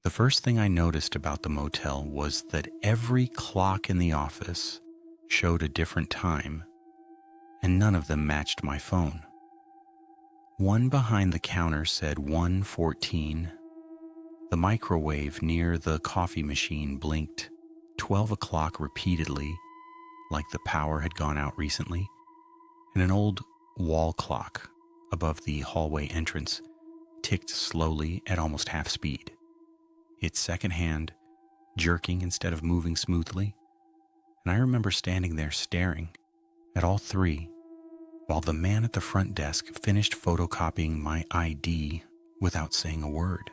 The first thing I noticed about the motel was that every clock in the office showed a different time, and none of them matched my phone. One behind the counter said 1:14. The microwave near the coffee machine blinked 12 o'clock repeatedly, like the power had gone out recently, and an old wall clock above the hallway entrance ticked slowly at almost half speed, its second hand jerking instead of moving smoothly. And I remember standing there staring at all three while the man at the front desk finished photocopying my ID without saying a word.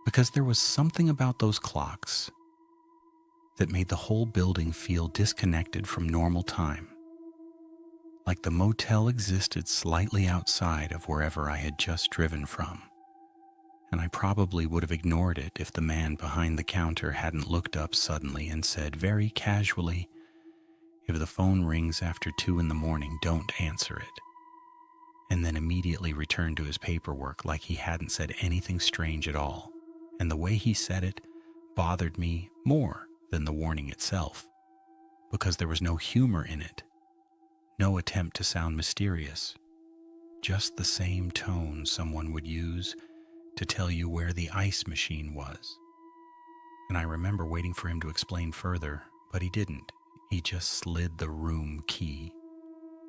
Because there was something about those clocks that made the whole building feel disconnected from normal time, like the motel existed slightly outside of wherever I had just driven from. And I probably would have ignored it if the man behind the counter hadn't looked up suddenly and said very casually, "If the phone rings after 2 a.m, don't answer it," and then immediately returned to his paperwork like he hadn't said anything strange at all. And the way he said it bothered me more than the warning itself, because there was no humor in it, no attempt to sound mysterious, just the same tone someone would use to tell you where the ice machine was. And I remember waiting for him to explain further, but he didn't. He just slid the room key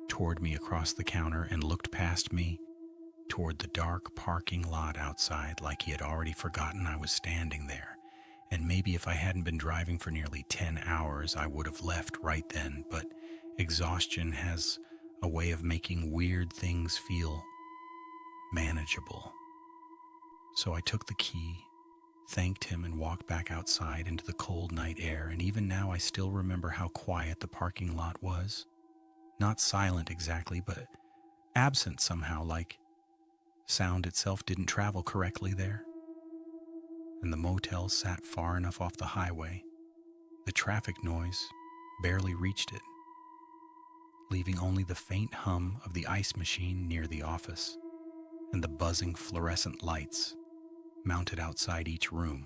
toward me across the counter and looked past me toward the dark parking lot outside like he had already forgotten I was standing there. And maybe if I hadn't been driving for nearly 10 hours, I would have left right then, but exhaustion has a way of making weird things feel manageable. So I took the key, thanked him, and walked back outside into the cold night air. And even now I still remember how quiet the parking lot was. Not silent exactly, but absent somehow, like sound itself didn't travel correctly there. And the motel sat far enough off the highway, the traffic noise barely reached it, leaving only the faint hum of the ice machine near the office and the buzzing fluorescent lights mounted outside each room.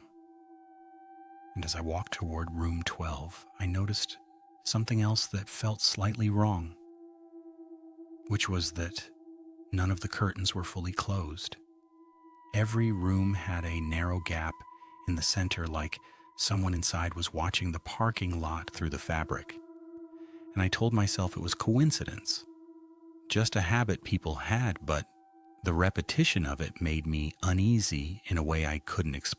And as I walked toward room 12, I noticed something else that felt slightly wrong, which was that none of the curtains were fully closed. Every room had a narrow gap in the center, like someone inside was watching the parking lot through the fabric. And I told myself it was coincidence, just a habit people had, but the repetition of it made me uneasy in a way I couldn't explain.